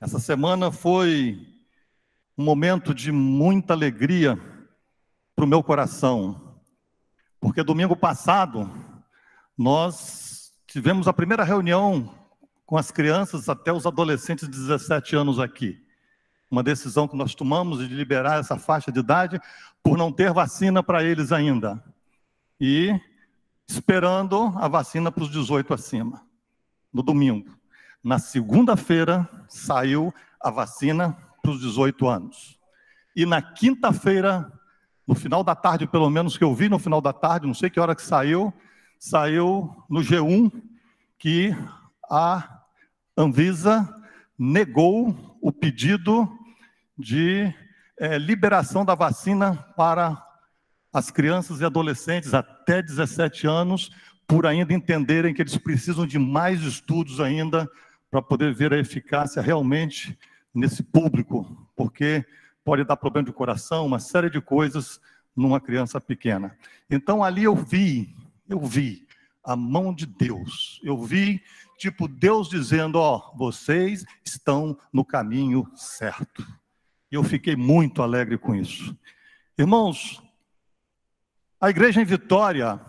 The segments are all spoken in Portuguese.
Essa semana foi um momento de muita alegria para o meu coração, porque domingo passado nós tivemos a primeira reunião com as crianças até os adolescentes de 17 anos aqui. Uma decisão que nós tomamos de liberar essa faixa de idade por não ter vacina para eles ainda. E esperando a vacina para os 18 acima, no domingo. Na segunda-feira saiu a vacina para os 18 anos. E na quinta-feira, no final da tarde, pelo menos que eu vi no final da tarde, não sei que hora que saiu no G1 que a Anvisa negou o pedido de liberação da vacina para as crianças e adolescentes até 17 anos, por ainda entenderem que eles precisam de mais estudos ainda para poder ver a eficácia realmente nesse público, porque pode dar problema de coração, uma série de coisas numa criança pequena. Então ali eu vi a mão de Deus. Eu vi, Deus dizendo, vocês estão no caminho certo. E eu fiquei muito alegre com isso. Irmãos, a igreja em Vitória,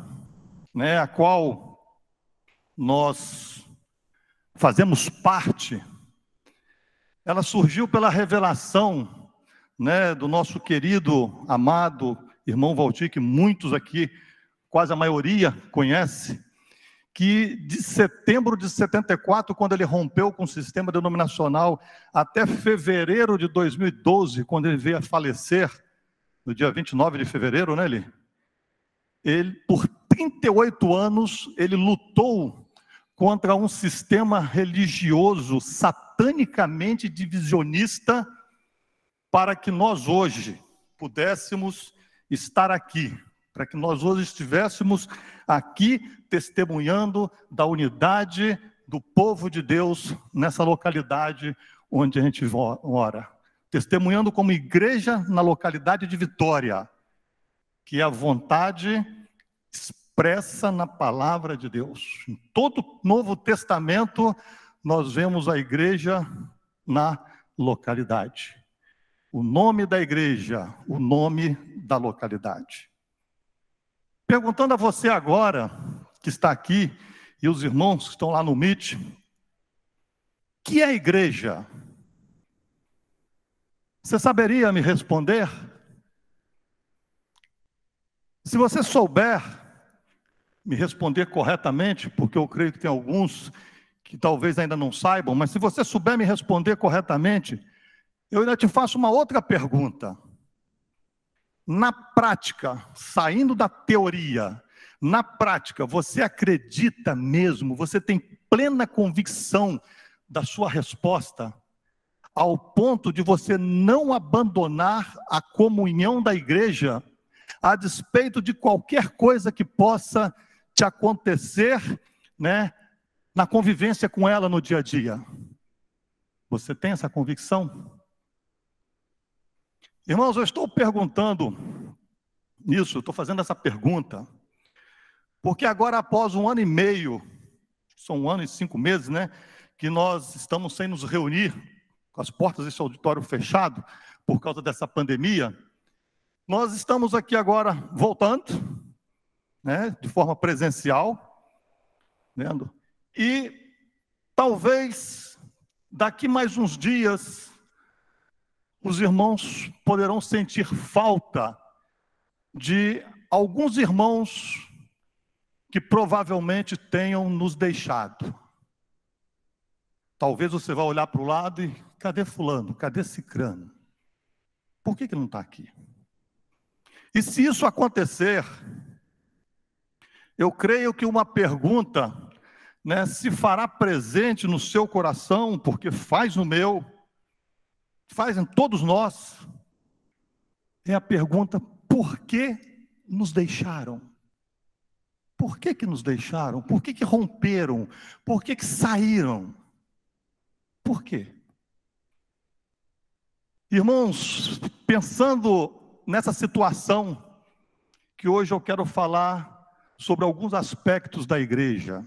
a qual nós fazemos parte, ela surgiu pela revelação, do nosso querido, amado irmão Valdir, que muitos aqui, quase a maioria, conhece, que de setembro de 74, quando ele rompeu com o sistema denominacional, até fevereiro de 2012, quando ele veio a falecer, no dia 29 de fevereiro, ele, por 38 anos, ele lutou contra um sistema religioso satanicamente divisionista para que nós hoje pudéssemos estar aqui, para que nós hoje estivéssemos aqui testemunhando da unidade do povo de Deus nessa localidade onde a gente mora. Testemunhando como igreja na localidade de Vitória, que é a vontade expressa na palavra de Deus. Em todo o Novo Testamento, nós vemos a igreja na localidade. O nome da igreja, o nome da localidade. Perguntando a você agora, que está aqui, e os irmãos que estão lá no Meet, que é a igreja? Você saberia me responder? Se você souber me responder corretamente, porque eu creio que tem alguns que talvez ainda não saibam, mas se você souber me responder corretamente, eu ainda te faço uma outra pergunta. Na prática, saindo da teoria, na prática, você acredita mesmo, você tem plena convicção da sua resposta, ao ponto de você não abandonar a comunhão da igreja, a despeito de qualquer coisa que possa te acontecer, na convivência com ela no dia a dia? Você tem essa convicção? Irmãos, eu estou perguntando isso, eu estou fazendo essa pergunta, porque agora após 1 ano e meio, são 1 ano e 5 meses, que nós estamos sem nos reunir, com as portas desse auditório fechado, por causa dessa pandemia, nós estamos aqui agora voltando, de forma presencial, e talvez daqui mais uns dias, os irmãos poderão sentir falta de alguns irmãos que provavelmente tenham nos deixado. Talvez você vá olhar para o lado e, cadê fulano? Cadê cicrano? Por que não está aqui? E se isso acontecer, eu creio que uma pergunta, se fará presente no seu coração, porque faz no meu, faz em todos nós, é a pergunta: por que nos deixaram? Por que nos deixaram? Por que romperam? Por que saíram? Por quê? Irmãos, pensando nessa situação, que hoje eu quero falar sobre alguns aspectos da igreja.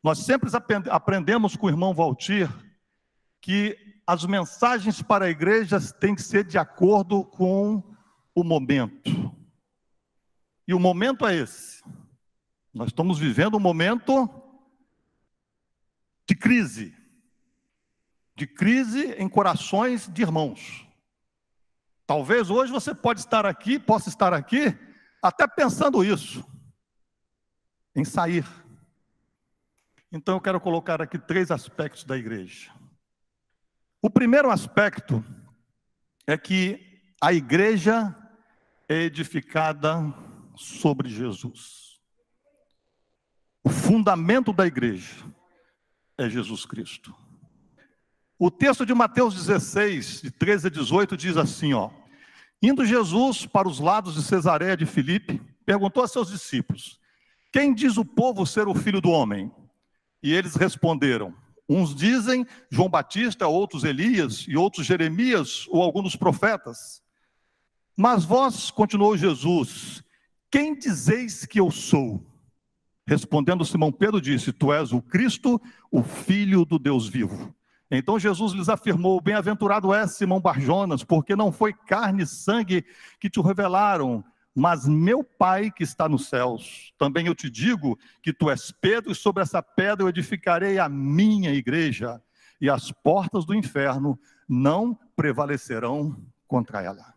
Nós sempre aprendemos com o irmão Valdir que as mensagens para a igreja têm que ser de acordo com o momento. E o momento é esse. Nós estamos vivendo um momento de crise em corações de irmãos. Talvez hoje você possa estar aqui, até pensando isso, em sair. Então eu quero colocar aqui 3 aspectos da igreja. O primeiro aspecto é que a igreja é edificada sobre Jesus. O fundamento da igreja é Jesus Cristo. O texto de Mateus 16, de 13 a 18, diz assim, indo Jesus para os lados de Cesareia de Filipe, perguntou a seus discípulos, quem diz o povo ser o Filho do Homem? E eles responderam, uns dizem João Batista, outros Elias, e outros Jeremias, ou alguns dos profetas. Mas vós, continuou Jesus, quem dizeis que eu sou? Respondendo Simão Pedro disse, tu és o Cristo, o Filho do Deus vivo. Então Jesus lhes afirmou, bem-aventurado és Simão Barjonas, porque não foi carne e sangue que te revelaram, mas meu Pai que está nos céus. Também eu te digo que tu és Pedro, e sobre essa pedra eu edificarei a minha igreja, e as portas do inferno não prevalecerão contra ela.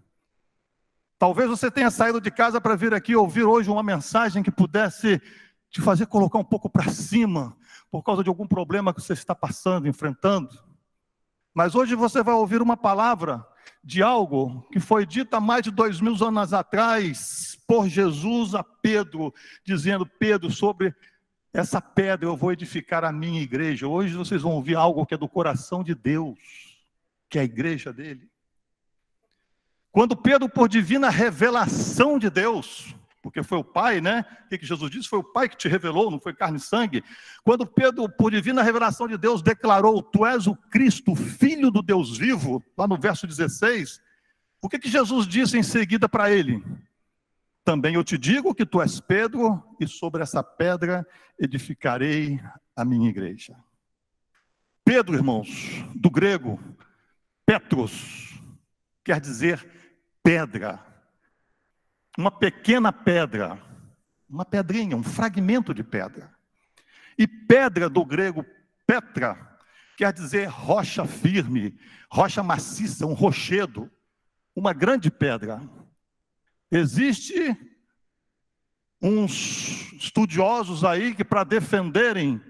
Talvez você tenha saído de casa para vir aqui ouvir hoje uma mensagem que pudesse te fazer colocar um pouco para cima, por causa de algum problema que você está passando, enfrentando. Mas hoje você vai ouvir uma palavra de algo que foi dito há mais de 2000 anos atrás, por Jesus a Pedro, dizendo, Pedro, sobre essa pedra eu vou edificar a minha igreja. Hoje vocês vão ouvir algo que é do coração de Deus, que é a igreja dele. Quando Pedro, por divina revelação de Deus, porque foi o Pai, né? O que Jesus disse? Foi o Pai que te revelou, não foi carne e sangue. Quando Pedro, por divina revelação de Deus, declarou, tu és o Cristo, Filho do Deus vivo, lá no verso 16, o que Jesus disse em seguida para ele? Também eu te digo que tu és Pedro, e sobre essa pedra edificarei a minha igreja. Pedro, irmãos, do grego, Petros, quer dizer pedra. Uma pequena pedra, uma pedrinha, um fragmento de pedra. E pedra do grego Petra, quer dizer rocha firme, rocha maciça, um rochedo, uma grande pedra. Existe uns estudiosos aí que para defenderem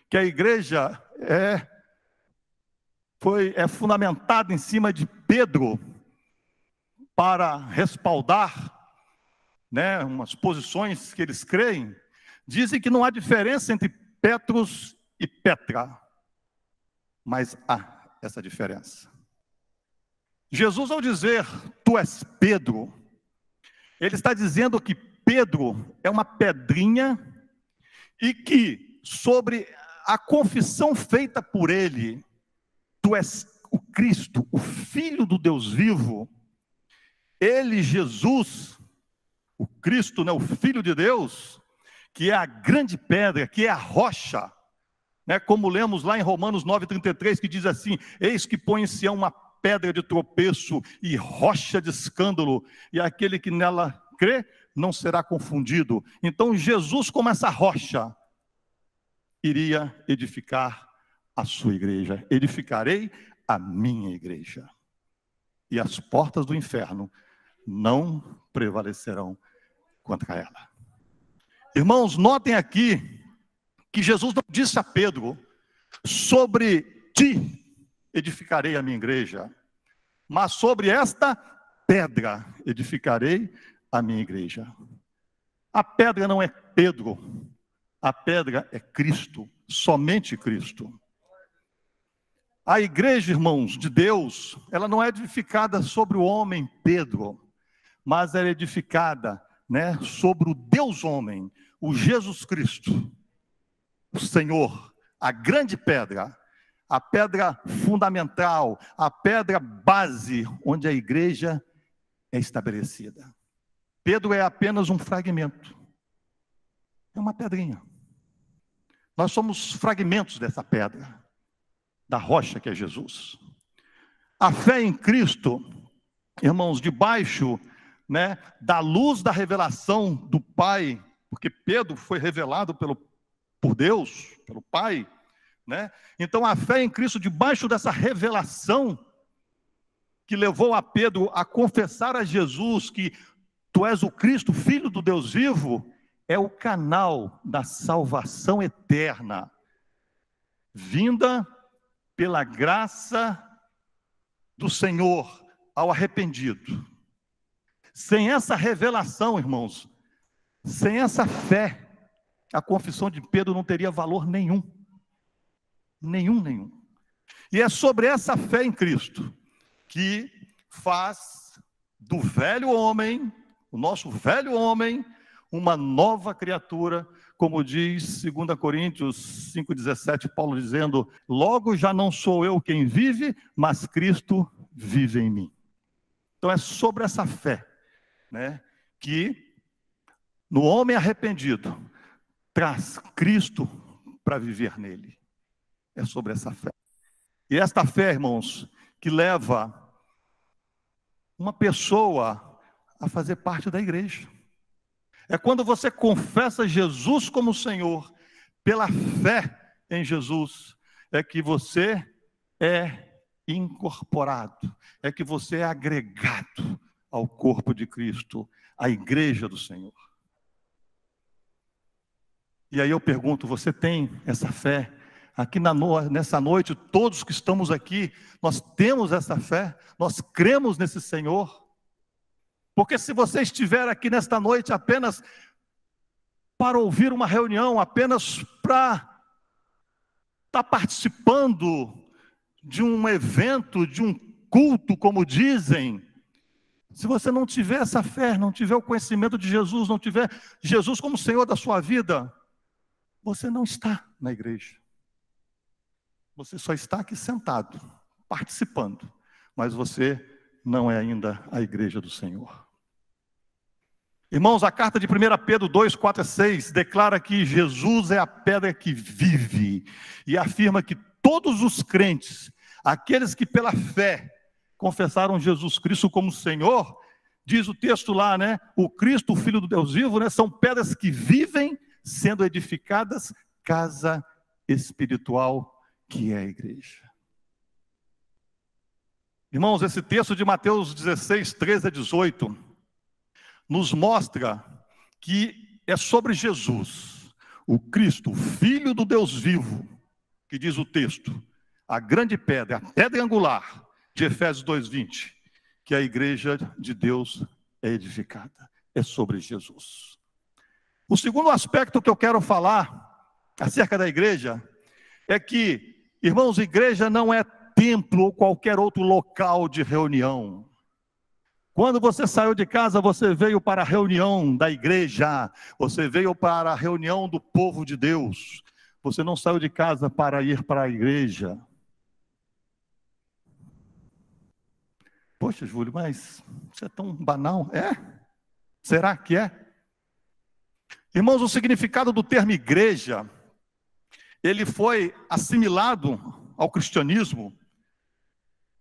que a igreja é fundamentada em cima de Pedro para respaldar, né, umas posições que eles creem, dizem que não há diferença entre Petros e Petra, mas há essa diferença. Jesus, ao dizer, tu és Pedro, ele está dizendo que Pedro é uma pedrinha e que sobre a confissão feita por ele, tu és o Cristo, o Filho do Deus vivo, ele, Jesus, o Cristo, né, o Filho de Deus, que é a grande pedra, que é a rocha, né, como lemos lá em Romanos 9,33, que diz assim, eis que põe em Sião uma pedra de tropeço e rocha de escândalo, e aquele que nela crê não será confundido. Então Jesus, como essa rocha, iria edificar a sua igreja. Edificarei a minha igreja, e as portas do inferno não prevalecerão contra ela. Irmãos, notem aqui que Jesus não disse a Pedro, sobre ti edificarei a minha igreja, mas sobre esta pedra edificarei a minha igreja. A pedra não é Pedro, a pedra é Cristo, somente Cristo. A igreja, irmãos, de Deus, ela não é edificada sobre o homem Pedro, mas ela é edificada, né, sobre o Deus homem, o Jesus Cristo, o Senhor, a grande pedra, a pedra fundamental, a pedra base, onde a igreja é estabelecida. Pedro é apenas um fragmento, é uma pedrinha. Nós somos fragmentos dessa pedra. da rocha que é Jesus. A fé em Cristo, irmãos, debaixo, né, da luz da revelação do Pai, porque Pedro foi revelado por Deus, pelo Pai, né? Então a fé em Cristo, debaixo dessa revelação que levou a Pedro a confessar a Jesus que tu és o Cristo, Filho do Deus vivo, é o canal da salvação eterna, vinda pela graça do Senhor ao arrependido. Sem essa revelação, irmãos, sem essa fé, a confissão de Pedro não teria valor nenhum. Nenhum. E é sobre essa fé em Cristo que faz do velho homem, o nosso velho homem, uma nova criatura, como diz 2 Coríntios 5,17, Paulo dizendo, logo já não sou eu quem vive, mas Cristo vive em mim. Então é sobre essa fé, né, que no homem arrependido traz Cristo para viver nele. É sobre essa fé. E esta fé, irmãos, que leva uma pessoa a fazer parte da igreja. É quando você confessa Jesus como Senhor, pela fé em Jesus, é que você é incorporado, é que você é agregado ao corpo de Cristo, à igreja do Senhor. E aí eu pergunto, você tem essa fé? Aqui nessa noite, todos que estamos aqui, nós temos essa fé, nós cremos nesse Senhor. Porque se você estiver aqui nesta noite apenas para ouvir uma reunião, apenas para estar participando de um evento, de um culto, como dizem, se você não tiver essa fé, não tiver o conhecimento de Jesus, não tiver Jesus como Senhor da sua vida, você não está na igreja. Você só está aqui sentado, participando, mas você não é ainda a igreja do Senhor. Irmãos, a carta de 1 Pedro 2, 4 a 6 declara que Jesus é a pedra que vive e afirma que todos os crentes, aqueles que pela fé confessaram Jesus Cristo como Senhor, diz o texto lá, né? O Cristo, o Filho do Deus vivo, né? São pedras que vivem sendo edificadas, casa espiritual que é a igreja. Irmãos, esse texto de Mateus 16, 13 a 18, nos mostra que é sobre Jesus, o Cristo, Filho do Deus vivo, que diz o texto, a grande pedra, a pedra angular de Efésios 2:20, que a igreja de Deus é edificada, é sobre Jesus. O segundo aspecto que eu quero falar acerca da igreja é que, irmãos, igreja não é templo ou qualquer outro local de reunião. Quando você saiu de casa, você veio para a reunião da igreja, você veio para a reunião do povo de Deus. Você não saiu de casa para ir para a igreja. Poxa, Júlio, mas isso é tão banal? É? Será que é? Irmãos, o significado do termo igreja, ele foi assimilado ao cristianismo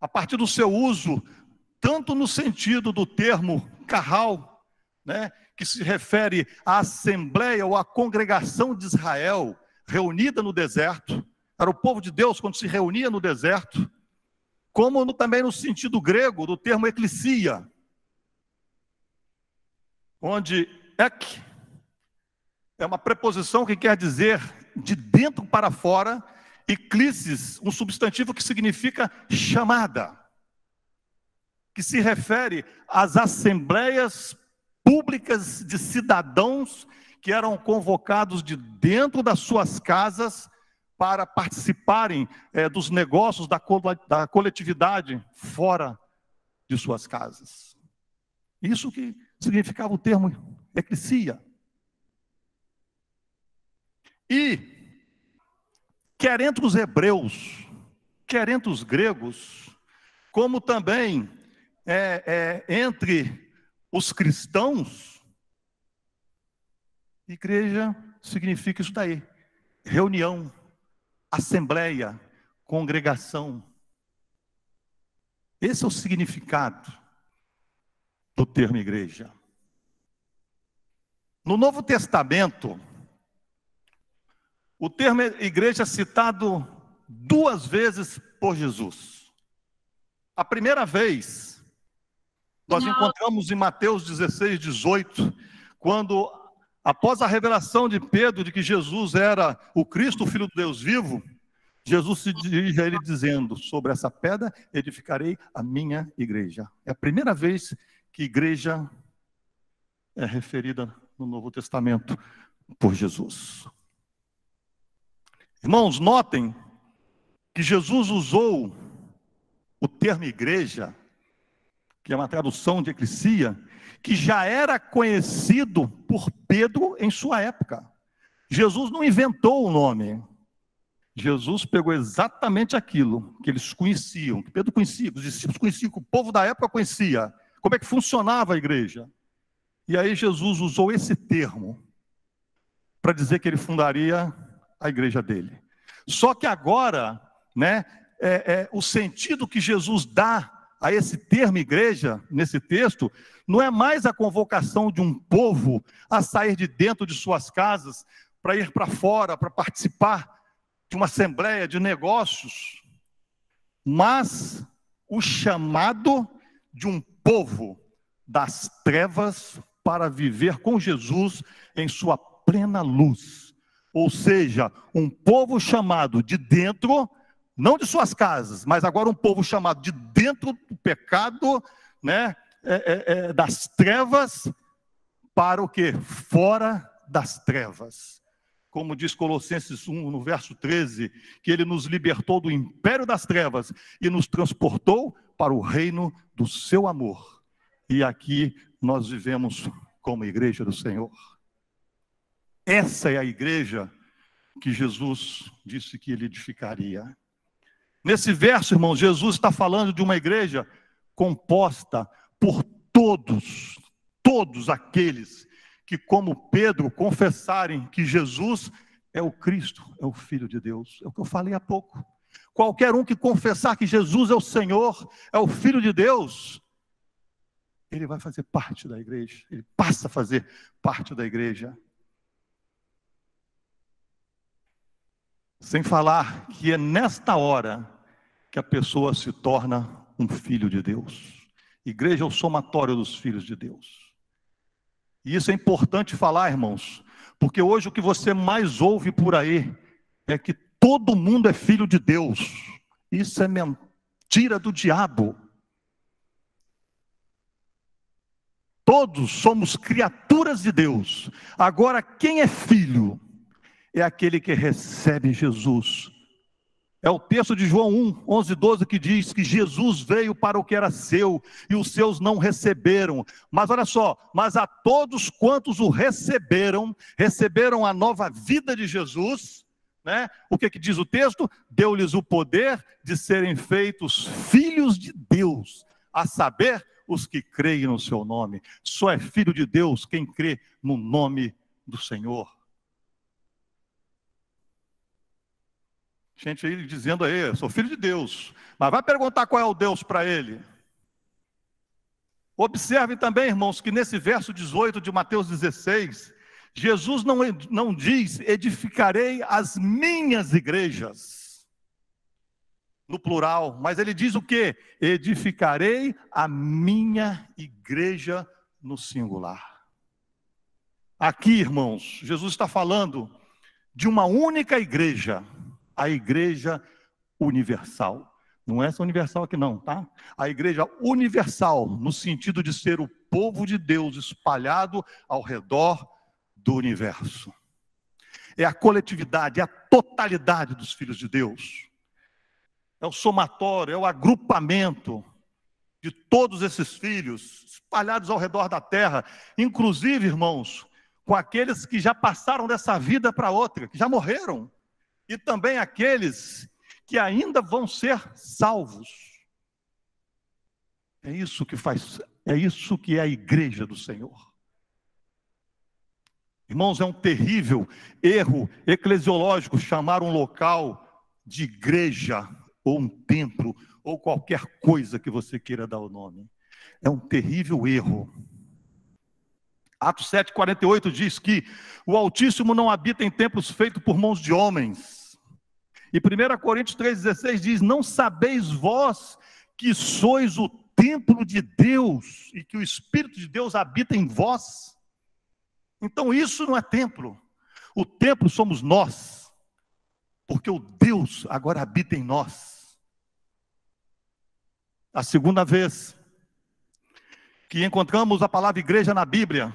a partir do seu uso, tanto no sentido do termo carral, né, que se refere à assembleia ou à congregação de Israel reunida no deserto, era o povo de Deus quando se reunia no deserto, como também no sentido grego do termo eclesia, onde ek é uma preposição que quer dizer de dentro para fora, e klesis, um substantivo que significa chamada, que se refere às assembleias públicas de cidadãos que eram convocados de dentro das suas casas para participarem dos negócios da coletividade fora de suas casas. Isso que significava o termo eclesia. E quer entre os hebreus, quer entre os gregos, como também entre os cristãos, igreja significa isso daí, reunião, assembleia, congregação. Esse é o significado do termo igreja. No Novo Testamento, o termo igreja é citado 2 vezes por Jesus. A primeira vez, nós encontramos em Mateus 16, 18, quando, após a revelação de Pedro de que Jesus era o Cristo, o Filho do Deus vivo, Jesus se dirige a ele dizendo: sobre essa pedra edificarei a minha igreja. É a primeira vez que igreja é referida no Novo Testamento por Jesus. Irmãos, notem que Jesus usou o termo igreja, que é uma tradução de eclesia, que já era conhecido por Pedro em sua época. Jesus não inventou o nome. Jesus pegou exatamente aquilo que eles conheciam, que Pedro conhecia, que os discípulos conheciam, que o povo da época conhecia. Como é que funcionava a igreja? E aí Jesus usou esse termo para dizer que ele fundaria a igreja dele. Só que agora, o sentido que Jesus dá a esse termo igreja, nesse texto, não é mais a convocação de um povo a sair de dentro de suas casas para ir para fora, para participar de uma assembleia de negócios, mas o chamado de um povo das trevas para viver com Jesus em sua plena luz. Ou seja, um povo chamado de dentro, não de suas casas, mas agora um povo chamado de dentro do pecado, das trevas, para o quê? Fora das trevas. Como diz Colossenses 1, no verso 13, que ele nos libertou do império das trevas e nos transportou para o reino do seu amor. E aqui nós vivemos como igreja do Senhor. Essa é a igreja que Jesus disse que ele edificaria. Nesse verso, irmãos, Jesus está falando de uma igreja composta por todos aqueles que, como Pedro, confessarem que Jesus é o Cristo, é o Filho de Deus. É o que eu falei há pouco. Qualquer um que confessar que Jesus é o Senhor, é o Filho de Deus, ele vai fazer parte da igreja, ele passa a fazer parte da igreja. Sem falar que é nesta hora que a pessoa se torna um filho de Deus. Igreja é o somatório dos filhos de Deus. E isso é importante falar, irmãos, porque hoje o que você mais ouve por aí é que todo mundo é filho de Deus. Isso é mentira do diabo. Todos somos criaturas de Deus. Agora, quem é filho? É aquele que recebe Jesus. É o texto de João 1, 11, 12, que diz que Jesus veio para o que era seu, e os seus não receberam. Mas olha só, mas a todos quantos o receberam, receberam a nova vida de Jesus, O que diz o texto? Deu-lhes o poder de serem feitos filhos de Deus, a saber, os que creem no seu nome. Só é filho de Deus quem crê no nome do Senhor. Gente aí dizendo aí, eu sou filho de Deus, mas vai perguntar qual é o Deus para ele. Observem também, irmãos, que nesse verso 18 de Mateus 16, Jesus não diz, edificarei as minhas igrejas, no plural, mas ele diz o quê? Edificarei a minha igreja no singular. Aqui, irmãos, Jesus está falando de uma única igreja, a igreja universal. Não é essa universal aqui não, tá? A igreja universal, no sentido de ser o povo de Deus espalhado ao redor do universo. É a coletividade, é a totalidade dos filhos de Deus. É o somatório, é o agrupamento de todos esses filhos espalhados ao redor da terra. Inclusive, irmãos, com aqueles que já passaram dessa vida para outra, que já morreram. E também aqueles que ainda vão ser salvos. É isso que é a igreja do Senhor. Irmãos, é um terrível erro eclesiológico chamar um local de igreja, ou um templo, ou qualquer coisa que você queira dar o nome. É um terrível erro. Atos 7,48 diz que o Altíssimo não habita em templos feitos por mãos de homens. E 1 Coríntios 3,16 diz: não sabeis vós que sois o templo de Deus e que o Espírito de Deus habita em vós? Então isso não é templo. O templo somos nós, porque o Deus agora habita em nós. A segunda vez que encontramos a palavra igreja na Bíblia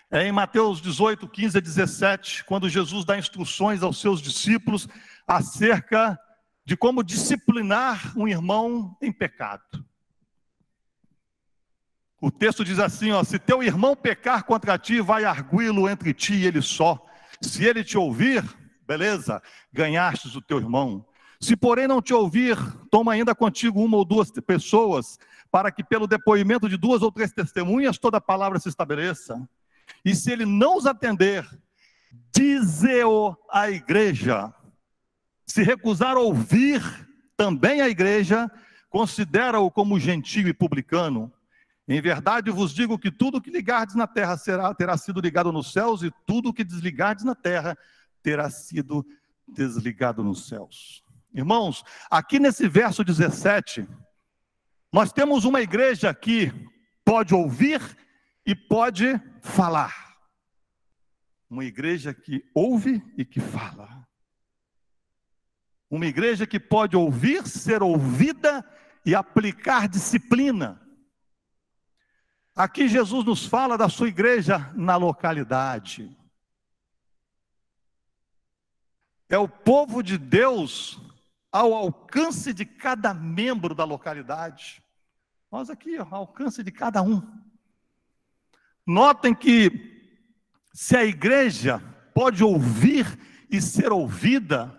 é em Mateus 18, 15 a 17, quando Jesus dá instruções aos seus discípulos acerca de como disciplinar um irmão em pecado. O texto diz assim, se teu irmão pecar contra ti, vai arguí-lo entre ti e ele só. Se ele te ouvir, beleza, ganhastes o teu irmão. Se porém não te ouvir, toma ainda contigo uma ou duas pessoas, para que pelo depoimento de 2 ou 3 testemunhas toda palavra se estabeleça. E se ele não os atender, dize-o à igreja. Se recusar ouvir também a igreja, considera-o como gentio e publicano. Em verdade vos digo que tudo que ligardes na terra terá sido ligado nos céus, e tudo que desligardes na terra terá sido desligado nos céus. Irmãos, aqui nesse verso 17, nós temos uma igreja que pode ouvir e pode falar. Uma igreja que ouve e que fala. Uma igreja que pode ouvir, ser ouvida e aplicar disciplina. Aqui Jesus nos fala da sua igreja na localidade. É o povo de Deus ao alcance de cada membro da localidade. Nós aqui, ao alcance de cada um. Notem que se a igreja pode ouvir e ser ouvida,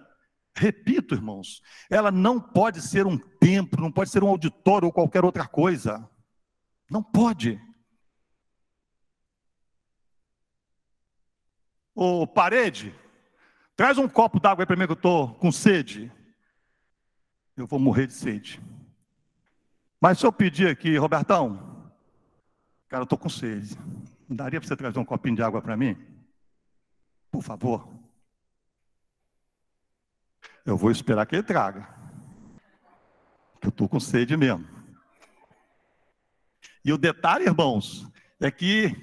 repito, irmãos, ela não pode ser um templo, não pode ser um auditório ou qualquer outra coisa. Não pode. Ô, parede, traz um copo d'água aí para mim que eu estou com sede. Eu vou morrer de sede. Mas se eu pedir aqui, Robertão, cara, eu estou com sede. Não daria para você trazer um copinho de água para mim? Por favor. Eu vou esperar que ele traga. Eu estou com sede mesmo. E o detalhe, irmãos, é que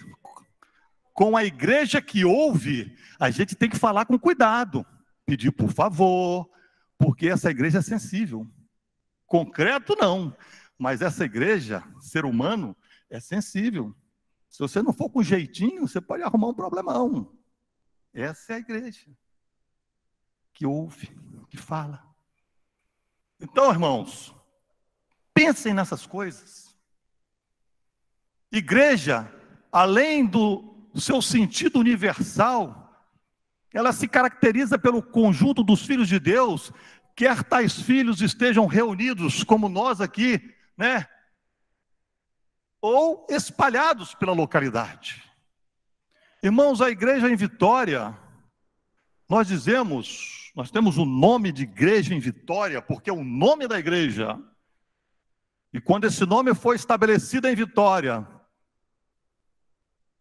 com a igreja que ouve, a gente tem que falar com cuidado. Pedir por favor, porque essa igreja é sensível. Concreto não, mas essa igreja, ser humano, é sensível. Se você não for com jeitinho, você pode arrumar um problemão. Essa é a igreja que ouve, que fala. Então, irmãos, pensem nessas coisas. Igreja, além do seu sentido universal, ela se caracteriza pelo conjunto dos filhos de Deus, quer tais filhos estejam reunidos, como nós aqui, né? Ou espalhados pela localidade. Irmãos, a igreja em Vitória, nós temos o nome de igreja em Vitória, porque é o nome da igreja. E quando esse nome foi estabelecido em Vitória,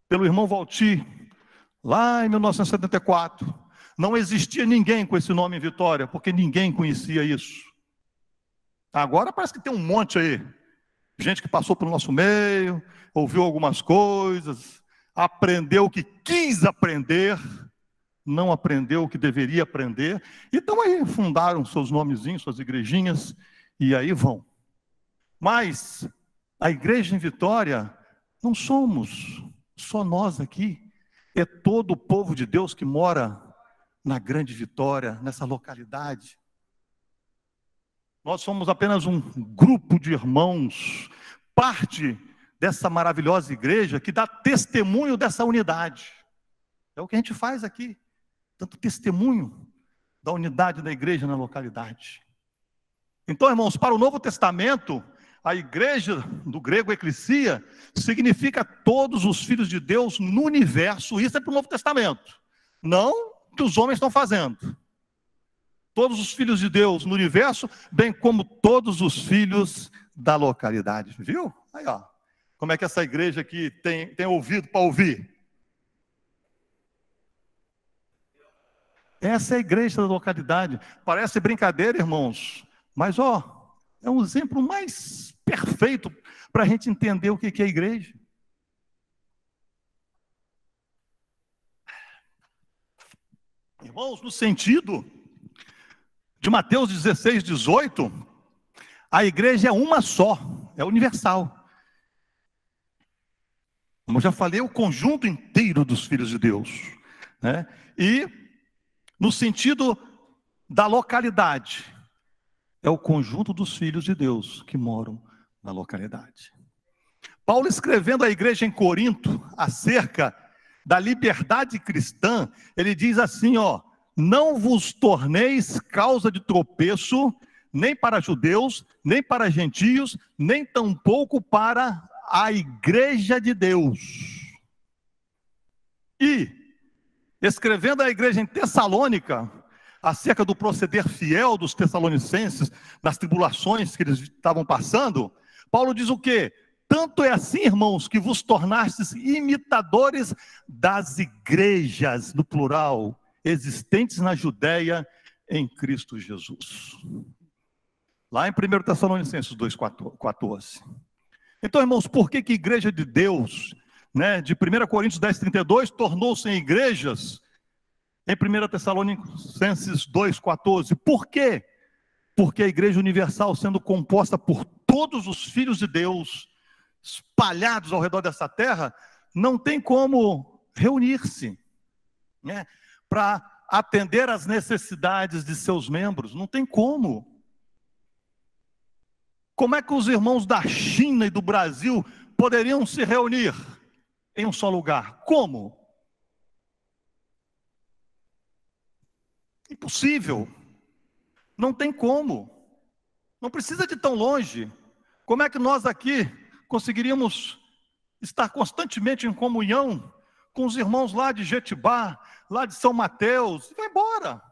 pelo irmão Valti, lá em 1974, não existia ninguém com esse nome em Vitória, porque ninguém conhecia isso. Agora parece que tem um monte aí, gente que passou pelo nosso meio, ouviu algumas coisas, aprendeu o que quis aprender, não aprendeu o que deveria aprender, então aí fundaram seus nomezinhos, suas igrejinhas, e aí vão. Mas a igreja em Vitória, não somos só nós aqui, é todo o povo de Deus que mora na Grande Vitória, nessa localidade. Nós somos apenas um grupo de irmãos, parte dessa maravilhosa igreja que dá testemunho dessa unidade. É o que a gente faz aqui, tanto testemunho da unidade da igreja na localidade. Então, irmãos, para o Novo Testamento, a igreja, do grego eclesia, significa todos os filhos de Deus no universo. Isso é para o Novo Testamento. Não que os homens estão fazendo. Todos os filhos de Deus no universo, bem como todos os filhos da localidade. Viu? Aí, ó. Como é que essa igreja aqui tem ouvido para ouvir? Essa é a igreja da localidade. Parece brincadeira, irmãos, mas ó, é um exemplo mais perfeito para a gente entender o que é a igreja. Irmãos, no sentido de Mateus 16, 18, a igreja é uma só, é universal. Como eu já falei, é o conjunto inteiro dos filhos de Deus, né? E no sentido da localidade, é o conjunto dos filhos de Deus que moram na localidade. Paulo, escrevendo à igreja em Corinto acerca da liberdade cristã, ele diz assim, ó: não vos torneis causa de tropeço, nem para judeus, nem para gentios, nem tampouco para a igreja de Deus. E escrevendo à igreja em Tessalônica, acerca do proceder fiel dos tessalonicenses, nas tribulações que eles estavam passando, Paulo diz o quê? Tanto é assim, irmãos, que vos tornastes imitadores das igrejas, no plural, existentes na Judéia em Cristo Jesus. Lá em 1 Tessalonicenses 2,14. Então, irmãos, por que a igreja de Deus, né, de 1 Coríntios 10,32, tornou-se em igrejas em 1 Tessalonicenses 2,14? Por quê? Porque a igreja universal, sendo composta por todos os filhos de Deus, espalhados ao redor dessa terra, não tem como reunir-se, né, para atender às necessidades de seus membros. Não tem como. Como é que os irmãos da China e do Brasil poderiam se reunir em um só lugar? Como? Impossível. Não tem como. Não precisa de tão longe. Como é que nós aqui conseguiríamos estar constantemente em comunhão com os irmãos lá de Jetibá, lá de São Mateus? E vai embora.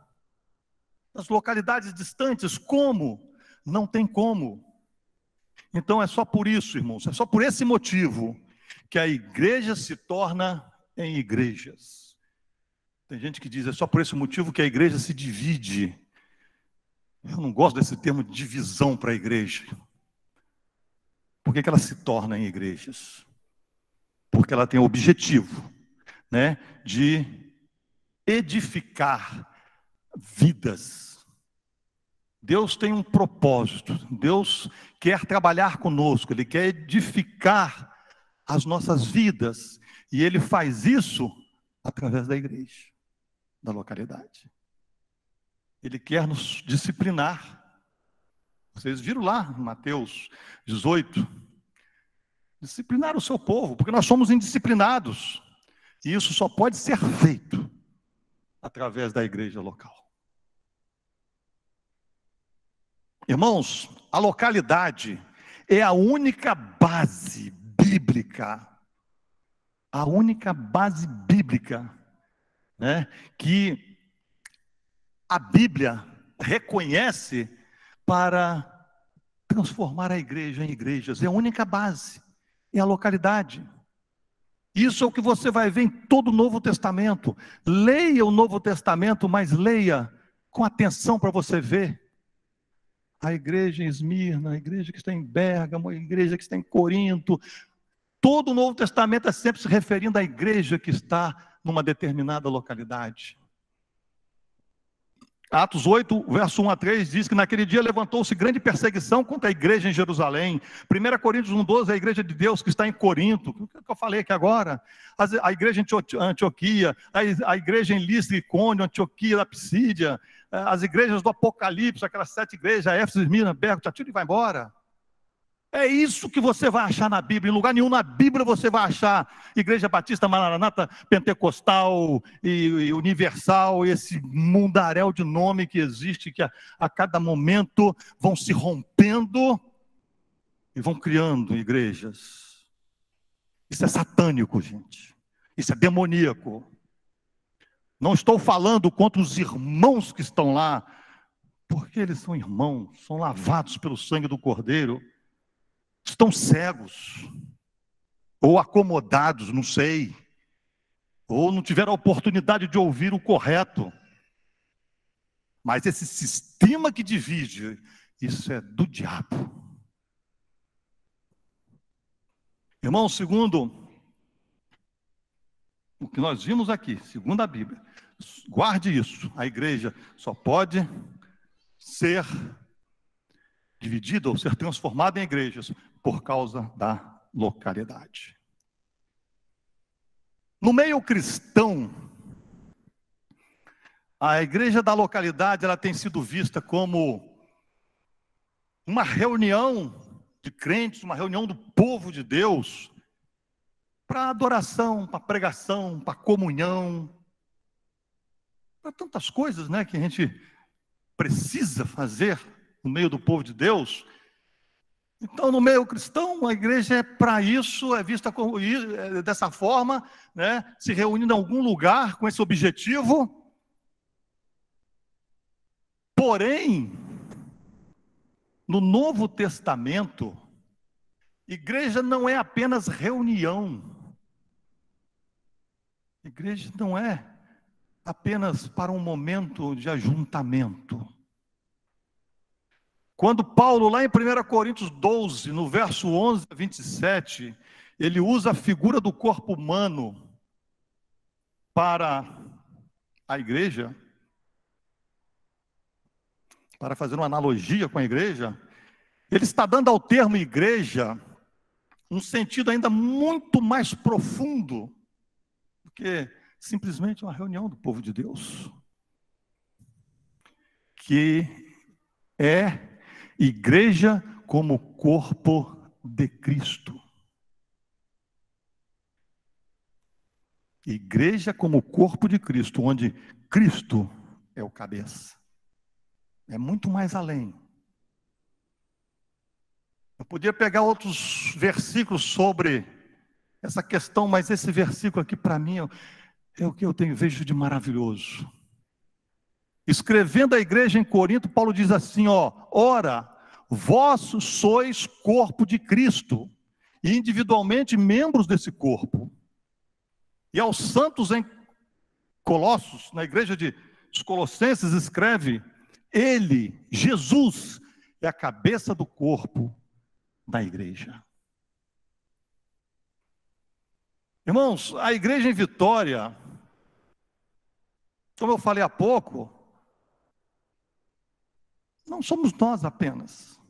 Nas localidades distantes, como? Não tem como. Então é só por isso, irmãos, é só por esse motivo que a igreja se torna em igrejas. Tem gente que diz, é só por esse motivo que a igreja se divide. Eu não gosto desse termo de divisão para a igreja. Por que ela se torna em igrejas? Porque ela tem o objetivo, né, de edificar vidas. Deus tem um propósito, Deus quer trabalhar conosco, Ele quer edificar as nossas vidas, e Ele faz isso através da igreja, da localidade. Ele quer nos disciplinar. Vocês viram lá, Mateus 18, disciplinar o seu povo, porque nós somos indisciplinados, e isso só pode ser feito através da igreja local. Irmãos, a localidade é a única base bíblica, né, que a Bíblia reconhece para transformar a igreja em igrejas. É a única base, é a localidade. Isso é o que você vai ver em todo o Novo Testamento. Leia o Novo Testamento, mas leia com atenção para você ver. A igreja em Esmirna, a igreja que está em Bérgamo, a igreja que está em Corinto. Todo o Novo Testamento é sempre se referindo à igreja que está numa determinada localidade. Atos 8, verso 1 a 3, diz que naquele dia levantou-se grande perseguição contra a igreja em Jerusalém. 1 Coríntios 1,12, a igreja de Deus que está em Corinto, o que eu falei aqui agora, a igreja em Antioquia, a igreja em Listra, Icônio, Antioquia, da Psídia, as igrejas do Apocalipse, aquelas 7 igrejas, Éfeso, Esmirna, Pérgamo, Tiatira, e vai embora. É isso que você vai achar na Bíblia. Em lugar nenhum na Bíblia você vai achar Igreja Batista, Maranata, Pentecostal e Universal, esse mundaréu de nome que existe, que a cada momento vão se rompendo e vão criando igrejas. Isso é satânico, gente. Isso é demoníaco. Não estou falando contra os irmãos que estão lá porque eles são irmãos, são lavados pelo sangue do Cordeiro, estão cegos, ou acomodados, não sei, ou não tiveram a oportunidade de ouvir o correto. Mas esse sistema que divide, isso é do diabo. Irmão, segundo o que nós vimos aqui, segundo a Bíblia, guarde isso, a igreja só pode ser dividida ou ser transformada em igrejas por causa da localidade. No meio cristão, a igreja da localidade ela tem sido vista como uma reunião de crentes, uma reunião do povo de Deus, para adoração, para pregação, para comunhão, para tantas coisas, né, que a gente precisa fazer no meio do povo de Deus. Então, no meio cristão, a igreja é para isso, é vista como, dessa forma, né, se reunindo em algum lugar com esse objetivo. Porém, no Novo Testamento, igreja não é apenas reunião. Igreja não é apenas para um momento de ajuntamento. Quando Paulo, lá em 1 Coríntios 12, no verso 11 a 27, ele usa a figura do corpo humano para a igreja, para fazer uma analogia com a igreja, ele está dando ao termo igreja um sentido ainda muito mais profundo do que simplesmente uma reunião do povo de Deus, que é igreja como corpo de Cristo. Igreja como corpo de Cristo, onde Cristo é o cabeça. É muito mais além. Eu podia pegar outros versículos sobre essa questão, mas esse versículo aqui para mim é o que eu vejo de maravilhoso. Escrevendo à igreja em Corinto, Paulo diz assim, ora, vós sois corpo de Cristo, e individualmente membros desse corpo. E aos santos em Colossos, na igreja dos Colossenses, escreve, ele, Jesus, é a cabeça do corpo da igreja. Irmãos, a igreja em Vitória, como eu falei há pouco, não somos nós apenas,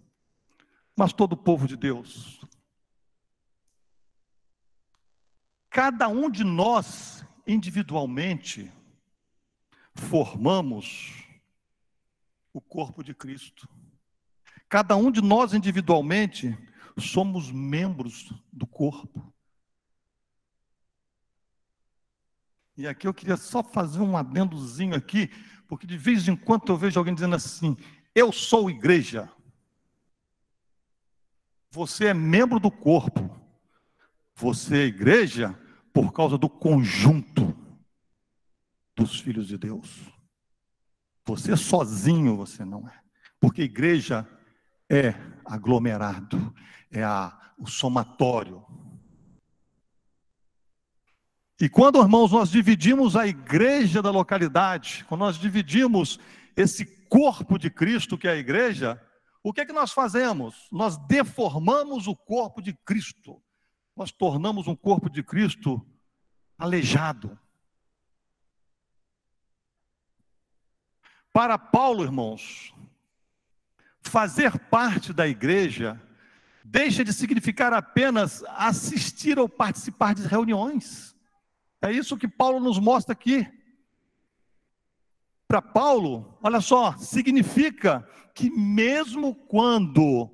mas todo o povo de Deus. Cada um de nós, individualmente, formamos o corpo de Cristo. Cada um de nós, individualmente, somos membros do corpo. E aqui eu queria só fazer um adendozinho aqui, porque de vez em quando eu vejo alguém dizendo assim, eu sou igreja. Você é membro do corpo. Você é igreja por causa do conjunto dos filhos de Deus. Você sozinho, você não é. Porque igreja é aglomerado, é o somatório. E quando, irmãos, nós dividimos a igreja da localidade, quando nós dividimos esse corpo de Cristo que é a igreja, o que é que nós fazemos? Nós deformamos o corpo de Cristo. Nós tornamos um corpo de Cristo aleijado. Para Paulo, irmãos, fazer parte da igreja deixa de significar apenas assistir ou participar de reuniões. É isso que Paulo nos mostra aqui. Para Paulo, olha só, significa que mesmo quando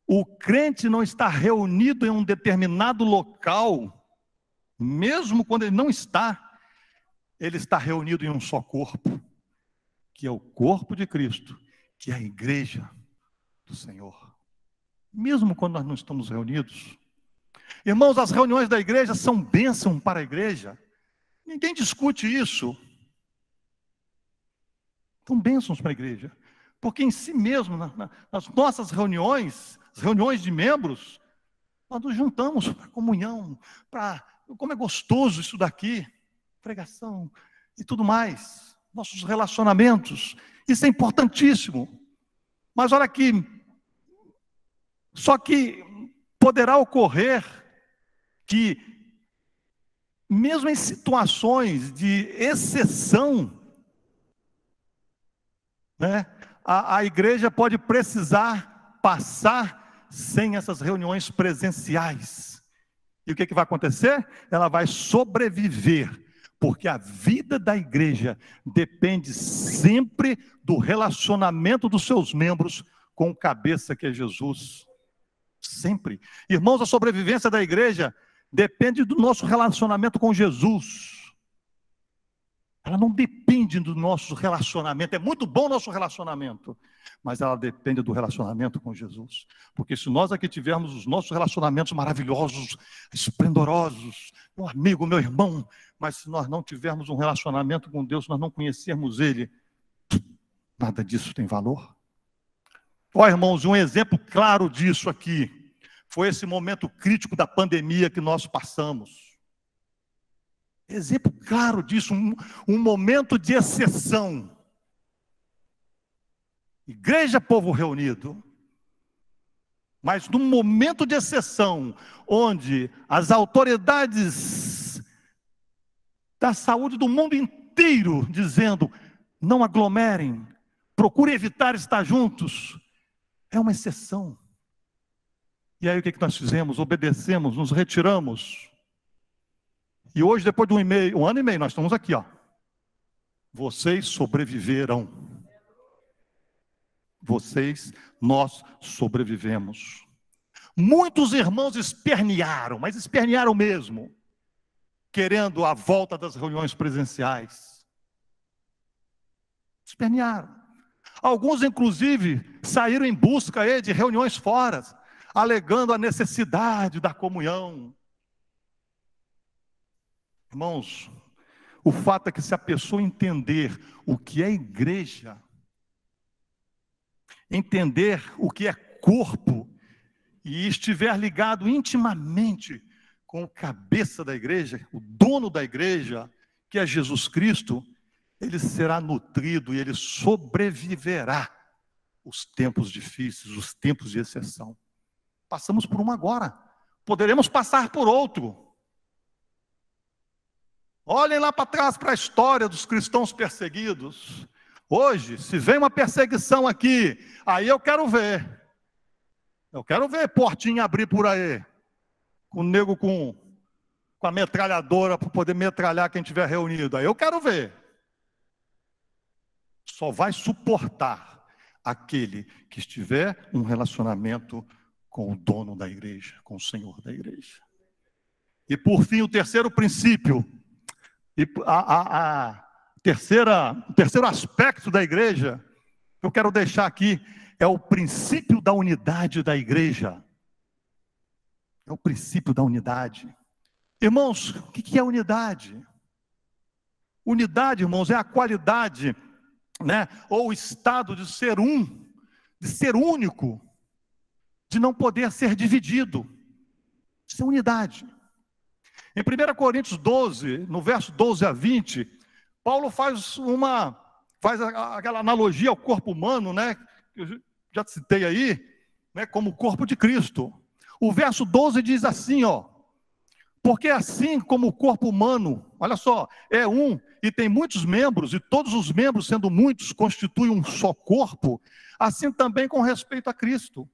o crente não está reunido em um determinado local, mesmo quando ele não está, ele está reunido em um só corpo, que é o corpo de Cristo, que é a igreja do Senhor. Mesmo quando nós não estamos reunidos. Irmãos, as reuniões da igreja são bênção para a igreja. Ninguém discute isso. São bênçãos para a igreja. Porque em si mesmo, nas nossas reuniões, as reuniões de membros, nós nos juntamos para comunhão, para como é gostoso isso daqui, pregação e tudo mais, nossos relacionamentos, isso é importantíssimo. Mas olha aqui, só que poderá ocorrer que, mesmo em situações de exceção, né, a igreja pode precisar passar sem essas reuniões presenciais. E o que vai acontecer? Ela vai sobreviver, porque a vida da igreja depende sempre do relacionamento dos seus membros com o cabeça que é Jesus. Sempre. Irmãos, a sobrevivência da igreja depende do nosso relacionamento com Jesus. Ela não depende do nosso relacionamento. É muito bom o nosso relacionamento, mas ela depende do relacionamento com Jesus. Porque se nós aqui tivermos os nossos relacionamentos maravilhosos, esplendorosos, meu amigo, meu irmão, mas se nós não tivermos um relacionamento com Deus, nós não conhecermos Ele, nada disso tem valor. Ó, irmãos, um exemplo claro disso aqui foi esse momento crítico da pandemia que nós passamos. Exemplo claro disso, um momento de exceção. Igreja, povo reunido. Mas num momento de exceção, onde as autoridades da saúde do mundo inteiro dizendo, não aglomerem, procurem evitar estar juntos, é uma exceção. E aí o que nós fizemos? Obedecemos, nos retiramos. E hoje, depois de um ano e meio, nós estamos aqui, ó. Vocês sobreviveram. Nós sobrevivemos. Muitos irmãos espernearam, mas espernearam mesmo, querendo a volta das reuniões presenciais. Espernearam. Alguns, inclusive, saíram em busca de reuniões fora, alegando a necessidade da comunhão. Irmãos, o fato é que se a pessoa entender o que é igreja, entender o que é corpo, e estiver ligado intimamente com o cabeça da igreja, o dono da igreja, que é Jesus Cristo, ele será nutrido e ele sobreviverá os tempos difíceis, os tempos de exceção. Passamos por um agora, poderemos passar por outro. Olhem lá para trás para a história dos cristãos perseguidos. Hoje, se vem uma perseguição aqui, aí eu quero ver. Eu quero ver portinha abrir por aí. Com o nego com a metralhadora para poder metralhar quem estiver reunido. Aí eu quero ver. Só vai suportar aquele que estiver um relacionamento com o dono da igreja, com o Senhor da igreja. E por fim, o terceiro princípio. E o terceiro aspecto da igreja, que eu quero deixar aqui, é o princípio da unidade da igreja. É o princípio da unidade. Irmãos, o que é unidade? Unidade, irmãos, é a qualidade, né, ou o estado de ser de ser único, de não poder ser dividido. Isso é unidade. Em 1 Coríntios 12, no verso 12 a 20, Paulo faz aquela analogia ao corpo humano, né, que eu já citei aí, né, como o corpo de Cristo. O verso 12 diz assim, ó, porque assim como o corpo humano, olha só, é um e tem muitos membros, e todos os membros, sendo muitos, constituem um só corpo, assim também com respeito a Cristo.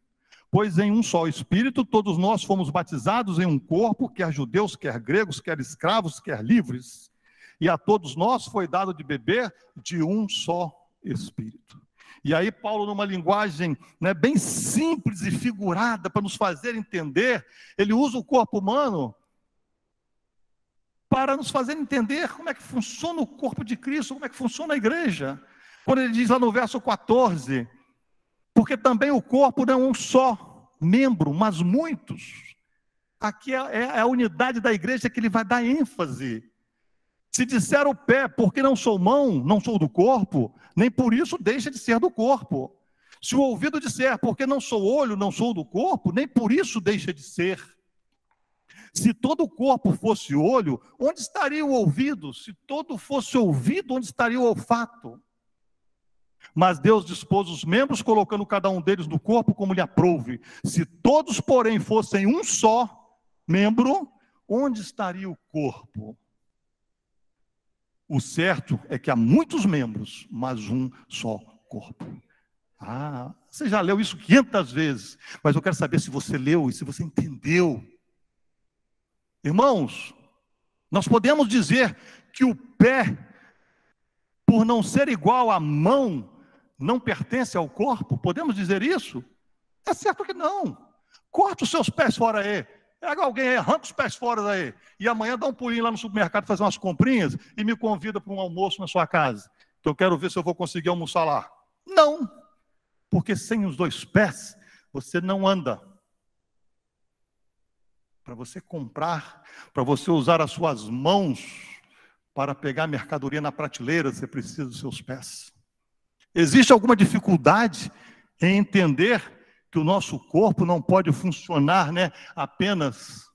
Pois em um só Espírito, todos nós fomos batizados em um corpo, quer judeus, quer gregos, quer escravos, quer livres. E a todos nós foi dado de beber de um só Espírito. E aí Paulo, numa linguagem, né, bem simples e figurada, para nos fazer entender, ele usa o corpo humano para nos fazer entender como é que funciona o corpo de Cristo, como é que funciona a igreja. Quando ele diz lá no verso 14... porque também o corpo não é um só membro, mas muitos. Aqui é a unidade da igreja que ele vai dar ênfase. Se disser o pé, porque não sou mão, não sou do corpo, nem por isso deixa de ser do corpo. Se o ouvido disser, porque não sou olho, não sou do corpo, nem por isso deixa de ser. Se todo o corpo fosse olho, onde estaria o ouvido? Se todo fosse ouvido, onde estaria o olfato? Mas Deus dispôs os membros, colocando cada um deles no corpo como lhe aprouve. Se todos, porém, fossem um só membro, onde estaria o corpo? O certo é que há muitos membros, mas um só corpo. Você já leu isso 500 vezes, mas eu quero saber se você leu e se você entendeu. Irmãos, nós podemos dizer que o pé, por não ser igual à mão, não pertence ao corpo? Podemos dizer isso? É certo que não. Corta os seus pés fora aí. Pega alguém aí, arranca os pés fora daí. E amanhã dá um pulinho lá no supermercado, fazer umas comprinhas e me convida para um almoço na sua casa. Que eu quero ver se eu vou conseguir almoçar lá. Não. Porque sem os dois pés, você não anda. Para você comprar, para você usar as suas mãos para pegar a mercadoria na prateleira, você precisa dos seus pés. Existe alguma dificuldade em entender que o nosso corpo não pode funcionar, apenas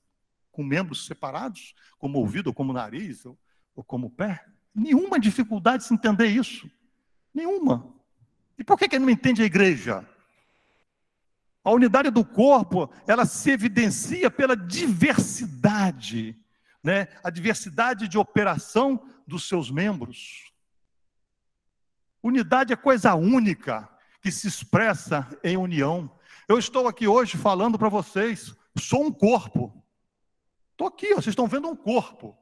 com membros separados, como ouvido, ou como nariz, ou como pé? Nenhuma dificuldade se entender isso. Nenhuma. E por que não entende a igreja? A unidade do corpo, ela se evidencia pela diversidade, a diversidade de operação dos seus membros. Unidade é coisa única que se expressa em união. Eu estou aqui hoje falando para vocês, sou um corpo. Estou aqui, vocês estão vendo um corpo.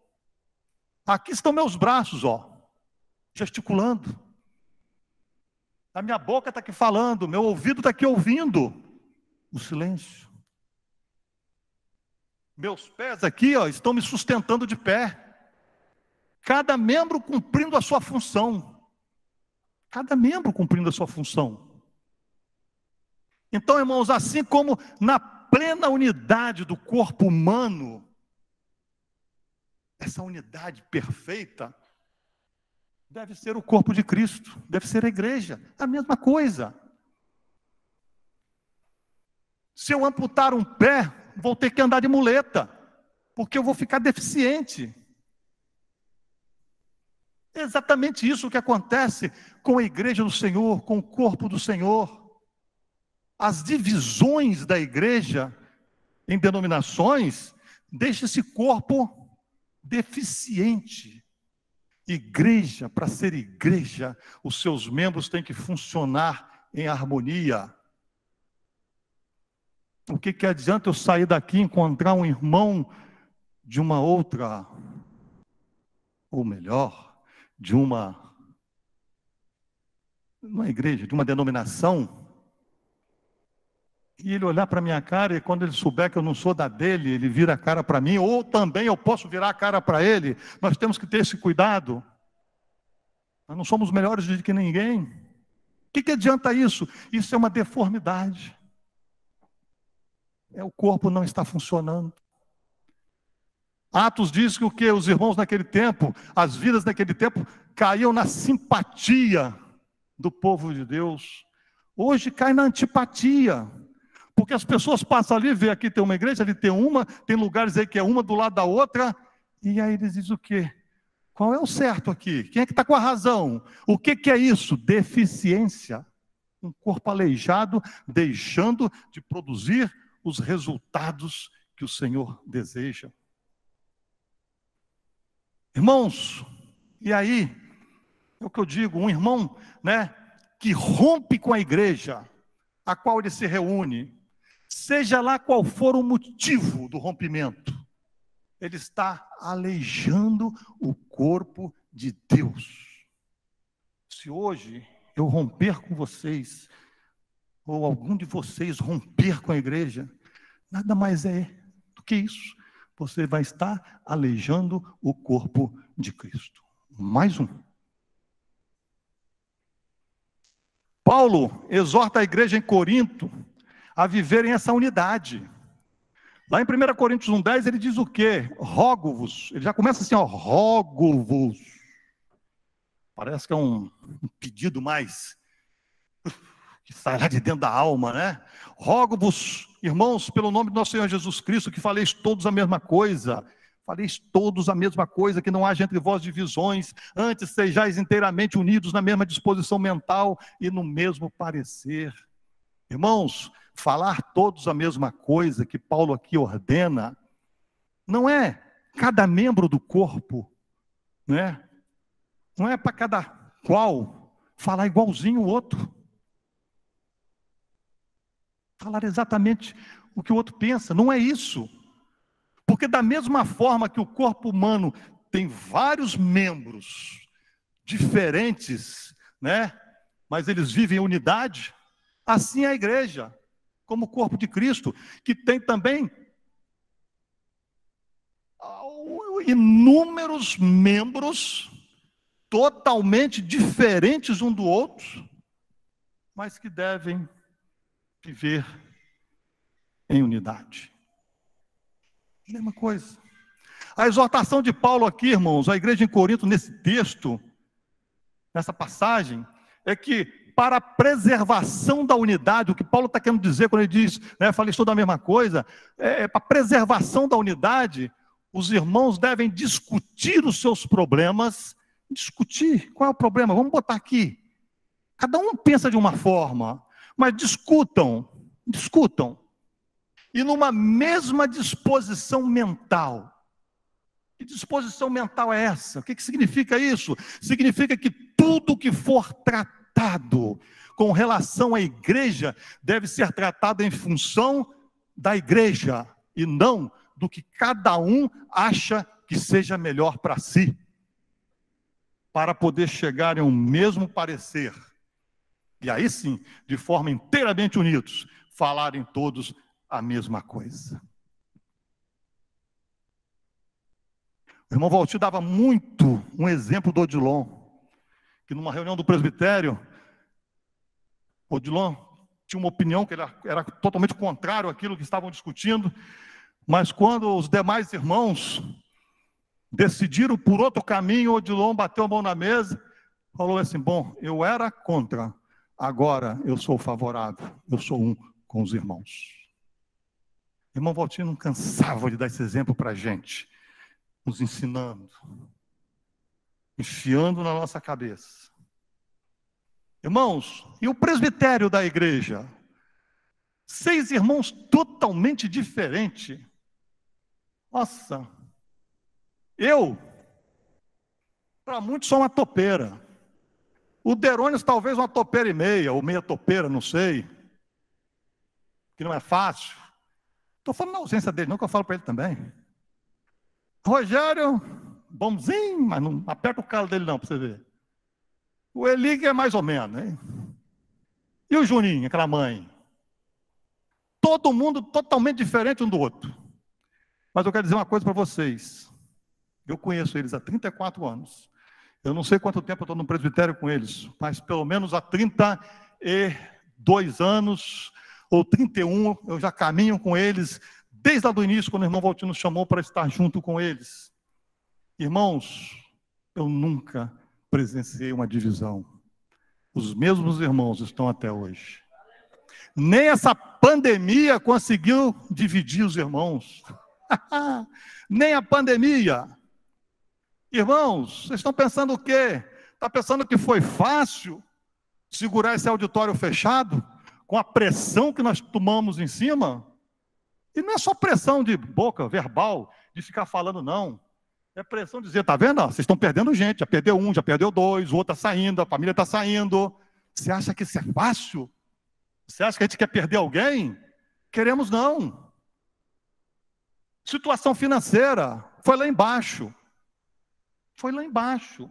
Aqui estão meus braços, gesticulando. A minha boca está aqui falando, meu ouvido está aqui ouvindo o silêncio. Meus pés aqui, estão me sustentando de pé. Cada membro cumprindo a sua função. Cada membro cumprindo a sua função. Então, irmãos, assim como na plena unidade do corpo humano, essa unidade perfeita deve ser o corpo de Cristo, deve ser a igreja, a mesma coisa. Se eu amputar um pé, vou ter que andar de muleta, porque eu vou ficar deficiente. É exatamente isso que acontece com a igreja do Senhor, com o corpo do Senhor. As divisões da igreja em denominações deixam esse corpo deficiente. Igreja, para ser igreja, os seus membros têm que funcionar em harmonia. O que adianta eu sair daqui e encontrar um irmão de uma outra, ou melhor, de uma igreja, de uma denominação, e ele olhar para a minha cara, e quando ele souber que eu não sou da dele, ele vira a cara para mim, ou também eu posso virar a cara para ele. Nós temos que ter esse cuidado. Nós não somos melhores do que ninguém. O que adianta isso? Isso é uma deformidade. O corpo não está funcionando. Atos diz que os irmãos naquele tempo, as vidas naquele tempo, caíam na simpatia do povo de Deus. Hoje cai na antipatia. Porque as pessoas passam ali, vê aqui tem uma igreja, ali tem uma, tem lugares aí que é uma do lado da outra, e aí eles dizem o quê? Qual é o certo aqui? Quem é que está com a razão? O que é isso? Deficiência. Um corpo aleijado, deixando de produzir os resultados que o Senhor deseja. Irmãos, e aí, é o que eu digo, um irmão, que rompe com a igreja, a qual ele se reúne, seja lá qual for o motivo do rompimento, ele está aleijando o corpo de Deus. Se hoje eu romper com vocês, ou algum de vocês romper com a igreja, nada mais é do que isso. Você vai estar aleijando o corpo de Cristo. Mais um. Paulo exorta a igreja em Corinto a viverem essa unidade. Lá em 1 Coríntios 1,10 ele diz o quê? Rogo-vos. Ele já começa assim, rogo-vos. Parece que é um pedido mais que sai lá de dentro da alma, né? Rogo-vos, irmãos, pelo nome do nosso Senhor Jesus Cristo, que faleis todos a mesma coisa. Faleis todos a mesma coisa, que não haja entre vós divisões, antes sejais inteiramente unidos na mesma disposição mental e no mesmo parecer. Irmãos, falar todos a mesma coisa que Paulo aqui ordena, não é cada membro do corpo, né? Não é para cada qual falar igualzinho o outro. Falar exatamente o que o outro pensa, não é isso. Porque da mesma forma que o corpo humano tem vários membros diferentes, né? Mas eles vivem em unidade, assim é a igreja, como o corpo de Cristo, que tem também inúmeros membros totalmente diferentes um do outro, mas que devem viver em unidade. Mesma coisa. A exortação de Paulo aqui, irmãos, à igreja em Corinto, nesse texto, nessa passagem, é que para a preservação da unidade, o que Paulo está querendo dizer quando ele diz, né, falei toda a mesma coisa, para a preservação da unidade, os irmãos devem discutir os seus problemas. Discutir, qual é o problema? Vamos botar aqui. Cada um pensa de uma forma, mas discutam. E numa mesma disposição mental. Que disposição mental é essa? O que significa isso? Significa que tudo que for tratado com relação à igreja deve ser tratado em função da igreja e não do que cada um acha que seja melhor para si, para poder chegar em um mesmo parecer. E aí sim, de forma inteiramente unidos, falarem todos a mesma coisa. O irmão Valtir dava muito um exemplo do Odilon, que numa reunião do presbitério, Odilon tinha uma opinião que ele era totalmente contrário àquilo que estavam discutindo, mas quando os demais irmãos decidiram por outro caminho, Odilon bateu a mão na mesa, falou assim: bom, eu era contra, agora eu sou favorável, eu sou um com os irmãos. O irmão Valtir não cansava de dar esse exemplo para a gente, nos ensinando, enfiando na nossa cabeça. Irmãos, e o presbitério da igreja? 6 irmãos totalmente diferentes. Nossa, para muitos, sou uma topeira. O Derônios talvez uma topeira e meia, ou meia topeira, não sei. Que não é fácil. Estou falando na ausência dele, não, que eu falo para ele também. Rogério, bonzinho, mas não aperta o calo dele não, para você ver. O Eli é mais ou menos, hein? E o Juninho, aquela mãe? Todo mundo totalmente diferente um do outro. Mas eu quero dizer uma coisa para vocês. Eu conheço eles há 34 anos. Eu não sei quanto tempo eu estou no presbitério com eles, mas pelo menos há 32 anos, ou 31, eu já caminho com eles, desde lá do início, quando o irmão Valtir nos chamou para estar junto com eles. Irmãos, eu nunca presenciei uma divisão. Os mesmos irmãos estão até hoje. Nem essa pandemia conseguiu dividir os irmãos. Nem a pandemia. Irmãos, vocês estão pensando o quê? Está pensando que foi fácil segurar esse auditório fechado com a pressão que nós tomamos em cima? E não é só pressão de boca, verbal, de ficar falando, não. É pressão de dizer, tá vendo? Vocês estão perdendo gente, já perdeu um, já perdeu dois, o outro está saindo, a família está saindo. Você acha que isso é fácil? Você acha que a gente quer perder alguém? Queremos não. Situação financeira, foi lá embaixo. Foi lá embaixo.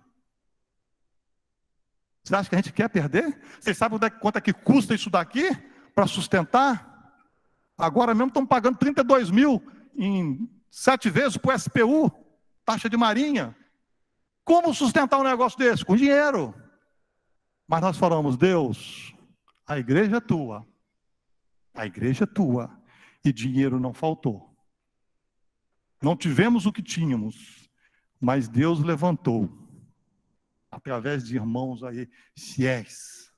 Você acha que a gente quer perder? Vocês sabem quanto é que custa isso daqui para sustentar? Agora mesmo estão pagando 32 mil em 7 vezes para o SPU, taxa de marinha. Como sustentar um negócio desse? Com dinheiro. Mas nós falamos, Deus, a igreja é tua. A igreja é tua. E dinheiro não faltou. Não tivemos o que tínhamos, mas Deus levantou, através de irmãos aí, fiéis,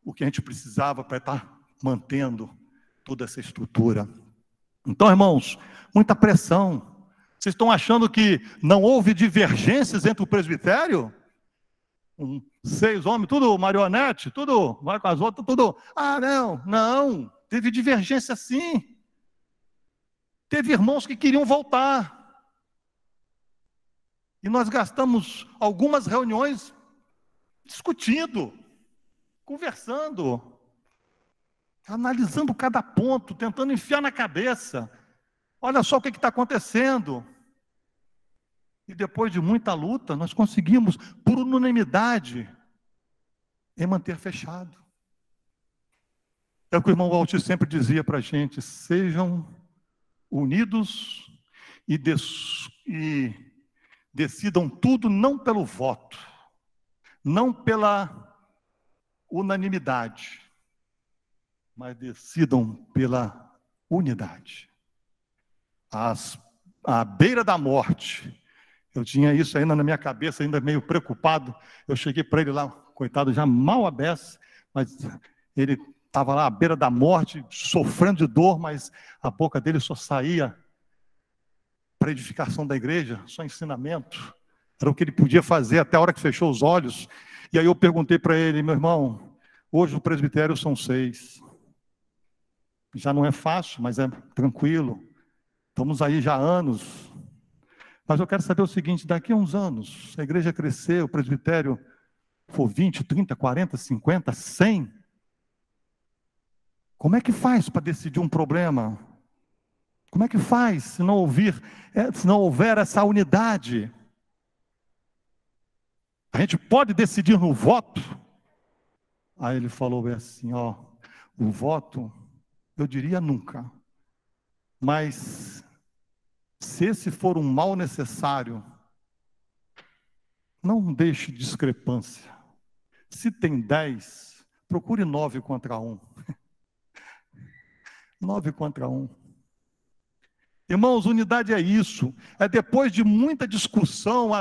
o que a gente precisava para estar mantendo toda essa estrutura. Então, irmãos, muita pressão. Vocês estão achando que não houve divergências entre o presbitério? 6 homens, tudo marionete, tudo vai com as outras, tudo... não, teve divergência sim. Teve irmãos que queriam voltar. E nós gastamos algumas reuniões discutindo, conversando, analisando cada ponto, tentando enfiar na cabeça. Olha só o que está acontecendo. E depois de muita luta, nós conseguimos, por unanimidade, manter fechado. É o que o irmão Walter sempre dizia para a gente: sejam unidos e decidam tudo não pelo voto, não pela unanimidade, mas decidam pela unidade. À beira da morte, eu tinha isso ainda na minha cabeça, ainda meio preocupado. Eu cheguei para ele lá, coitado, já mal à beça, mas ele estava lá à beira da morte, sofrendo de dor, mas a boca dele só saía para edificação da igreja, só ensinamento. Era o que ele podia fazer até a hora que fechou os olhos. E aí eu perguntei para ele: meu irmão, hoje no presbitério são 6. Já não é fácil, mas é tranquilo. Estamos aí já há anos. Mas eu quero saber o seguinte: daqui a uns anos, se a igreja crescer, o presbitério for 20, 30, 40, 50, 100, como é que faz para decidir um problema? Como é que faz se não houver essa unidade? A gente pode decidir no voto? Aí ele falou assim: o voto, eu diria nunca. Mas se esse for um mal necessário, não deixe discrepância. Se tem 10, procure 9 contra 1. 9 contra 1. Irmãos, unidade é isso. É depois de muita discussão,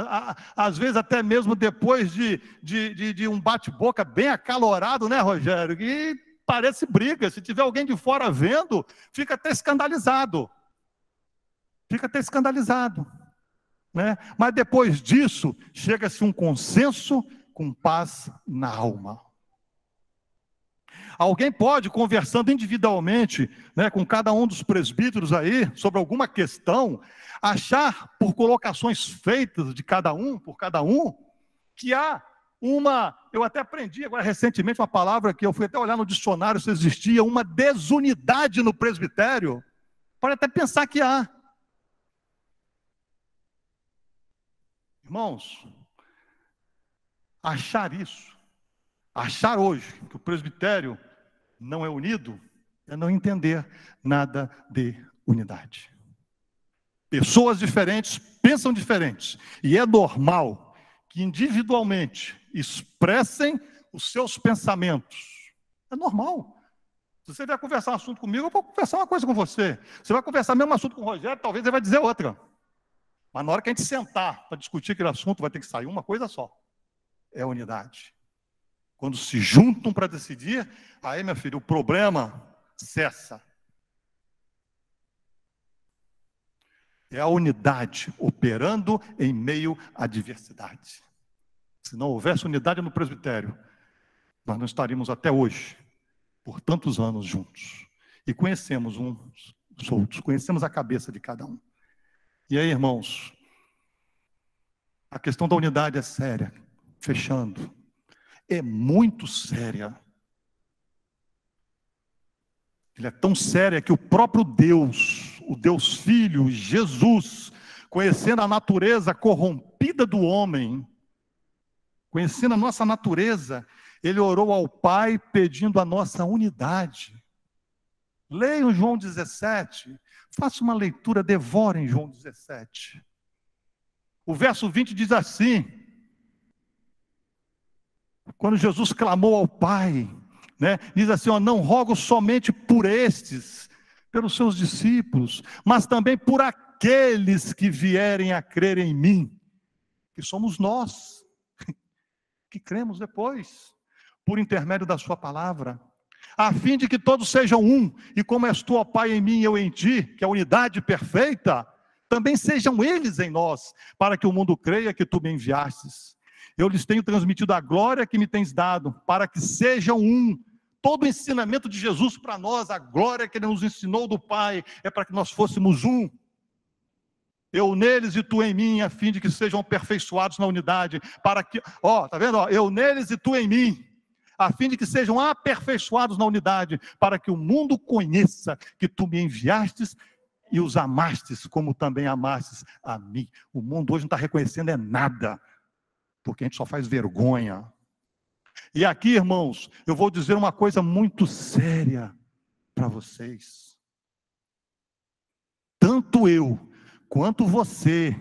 às vezes até mesmo depois de um bate-boca bem acalorado, né, Rogério? E parece briga. Se tiver alguém de fora vendo, fica até escandalizado. Fica até escandalizado, né? Mas depois disso, chega-se um consenso com paz na alma. Alguém pode, conversando individualmente, né, com cada um dos presbíteros aí, sobre alguma questão, achar, por colocações feitas por cada um, que há eu até aprendi agora recentemente uma palavra que eu fui até olhar no dicionário se existia, uma desunidade no presbitério. Pode até pensar que há. Irmãos, achar hoje que o presbitério não é unido, é não entender nada de unidade. Pessoas diferentes pensam diferentes, e é normal que individualmente expressem os seus pensamentos. É normal. Se você vai conversar um assunto comigo, eu vou conversar uma coisa com você. Você vai conversar o mesmo assunto com o Rogério, talvez ele vai dizer outra. Mas na hora que a gente sentar para discutir aquele assunto, vai ter que sair uma coisa só. É a unidade. Quando se juntam para decidir, aí, meu filho, o problema cessa. É a unidade operando em meio à diversidade. Se não houvesse unidade no presbitério, nós não estaríamos até hoje, por tantos anos juntos. E conhecemos uns os outros, conhecemos a cabeça de cada um. E aí, irmãos, a questão da unidade é séria. Fechando. É muito séria. Ela é tão séria que o próprio Deus, o Deus Filho, Jesus, conhecendo a natureza corrompida do homem, conhecendo a nossa natureza, ele orou ao Pai pedindo a nossa unidade. Leiam João 17, faça uma leitura, devorem João 17. O verso 20 diz assim: quando Jesus clamou ao Pai, né, diz assim: não rogo somente por estes, pelos seus discípulos, mas também por aqueles que vierem a crer em mim, que somos nós, que cremos depois. por intermédio da sua palavra, a fim de que todos sejam um, e como és tu, ó Pai, em mim e eu em ti, que é a unidade perfeita, também sejam eles em nós, para que o mundo creia que tu me enviastes. Eu lhes tenho transmitido a glória que me tens dado, para que sejam um. Todo o ensinamento de Jesus para nós, a glória que ele nos ensinou do Pai, é para que nós fôssemos um. Eu neles e tu em mim, a fim de que sejam aperfeiçoados na unidade, para que, tá vendo? Eu neles e tu em mim, a fim de que sejam aperfeiçoados na unidade, para que o mundo conheça que tu me enviastes e os amastes, como também amastes a mim. O mundo hoje não está reconhecendo é nada, porque a gente só faz vergonha. E aqui, irmãos, eu vou dizer uma coisa muito séria para vocês. Tanto eu quanto você,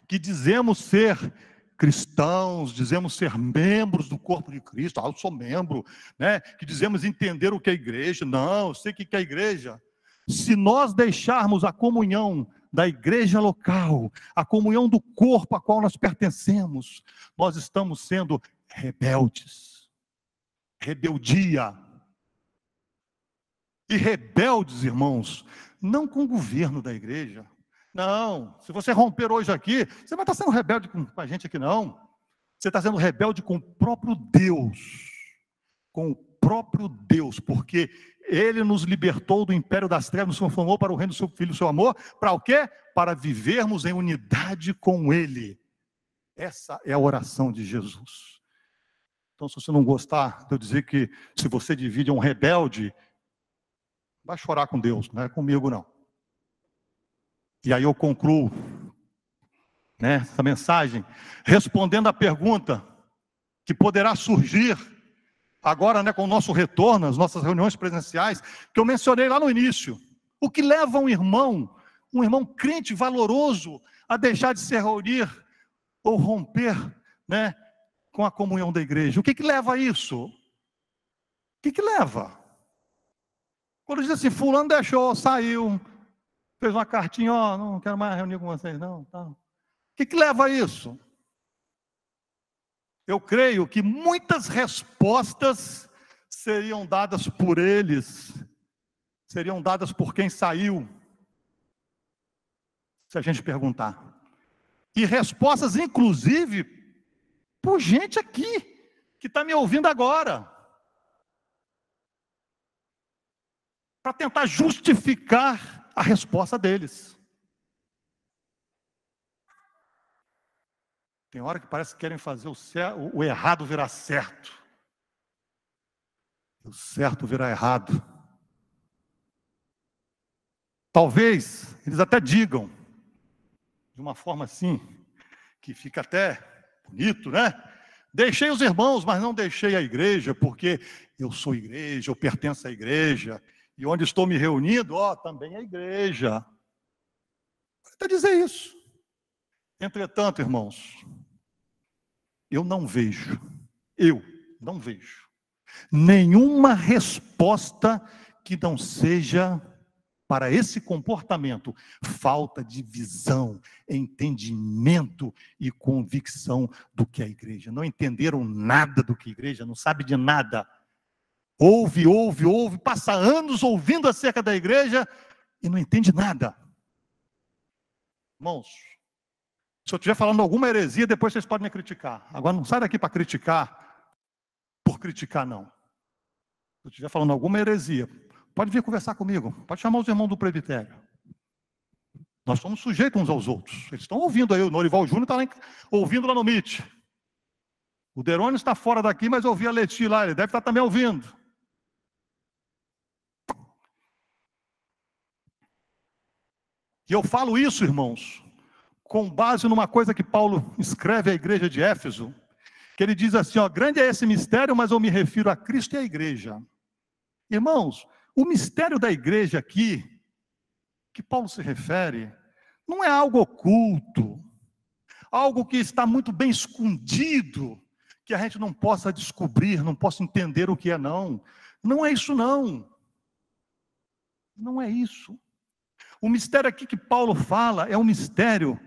que dizemos ser cristãos, dizemos ser membros do corpo de Cristo, eu sou membro, né? Que dizemos entender o que é a igreja, não, eu sei o que é a igreja. Se nós deixarmos a comunhão da igreja local, a comunhão do corpo a qual nós pertencemos, nós estamos sendo rebeldes. Rebeldia. E rebeldes, irmãos, não com o governo da igreja. Não, se você romper hoje aqui, você vai estar sendo rebelde com a gente aqui, não. Você está sendo rebelde com o próprio Deus. Com o próprio Deus, porque Ele nos libertou do império das trevas, nos transformou para o reino do seu Filho, do seu amor. Para o quê? Para vivermos em unidade com Ele. Essa é a oração de Jesus. Então, se você não gostar de eu dizer que se você divide um rebelde, vai chorar com Deus, não é comigo não. E aí eu concluo, né, essa mensagem, respondendo à pergunta que poderá surgir agora, né, com o nosso retorno, as nossas reuniões presenciais, que eu mencionei lá no início. O que leva um irmão crente valoroso, a deixar de se reunir ou romper, né, com a comunhão da igreja? O que leva a isso? O que leva? Quando diz assim, fulano deixou, saiu, fez uma cartinha, não quero mais reunir com vocês, não. Tá. O que leva a isso? Eu creio que muitas respostas seriam dadas por eles, seriam dadas por quem saiu, se a gente perguntar. E respostas, inclusive, por gente aqui, que está me ouvindo agora, para tentar justificar a resposta deles. Tem hora que parece que querem fazer o errado virar certo. O certo virar errado. Talvez eles até digam, de uma forma assim, que fica até bonito, né? Deixei os irmãos, mas não deixei a igreja, porque eu sou igreja, eu pertenço à igreja, e onde estou me reunindo, também é igreja. Até dizer isso. Entretanto, irmãos, eu não vejo nenhuma resposta que não seja para esse comportamento, falta de visão, entendimento e convicção do que é a igreja. Não entenderam nada do que é a igreja, não sabe de nada. Ouve, passa anos ouvindo acerca da igreja e não entende nada. Irmãos, se eu estiver falando alguma heresia, depois vocês podem me criticar. Agora não sai daqui para criticar, por criticar não. Se eu estiver falando alguma heresia, pode vir conversar comigo, pode chamar os irmãos do presbitério. Nós somos sujeitos uns aos outros. Eles estão ouvindo aí, o Norival Júnior está ouvindo lá no MIT. O Derônio está fora daqui, mas eu ouvi a Leti lá, ele deve estar também ouvindo. E eu falo isso, irmãos, com base numa coisa que Paulo escreve à igreja de Éfeso, que ele diz assim, grande é esse mistério, mas eu me refiro a Cristo e à igreja. Irmãos, o mistério da igreja aqui, que Paulo se refere, não é algo oculto, algo que está muito bem escondido, que a gente não possa descobrir, não possa entender o que é, não. Não é isso, não. Não é isso. O mistério aqui que Paulo fala é um mistério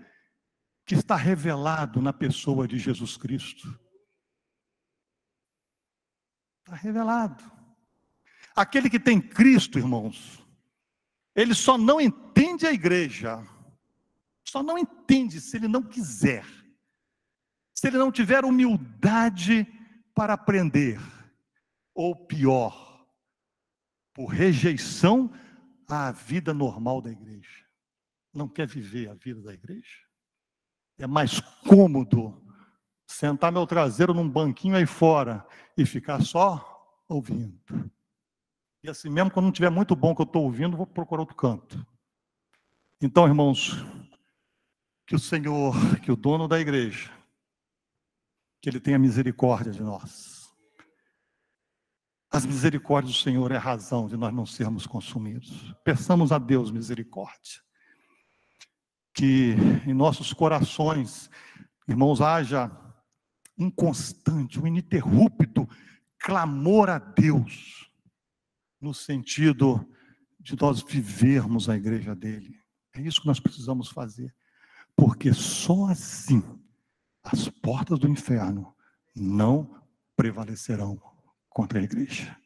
que está revelado na pessoa de Jesus Cristo. Está revelado. Aquele que tem Cristo, irmãos, ele só não entende a igreja, só não entende se ele não quiser, se ele não tiver humildade para aprender, ou pior, por rejeição à vida normal da igreja. Não quer viver a vida da igreja? É mais cômodo sentar meu traseiro num banquinho aí fora e ficar só ouvindo. E assim mesmo, quando não estiver muito bom que eu estou ouvindo, vou procurar outro canto. Então, irmãos, que o Senhor, que o dono da igreja, que Ele tenha misericórdia de nós. As misericórdias do Senhor é a razão de nós não sermos consumidos. Peçamos a Deus misericórdia. Que em nossos corações, irmãos, haja um constante, um ininterrupto clamor a Deus, no sentido de nós vivermos a igreja dele. É isso que nós precisamos fazer, porque só assim as portas do inferno não prevalecerão contra a igreja.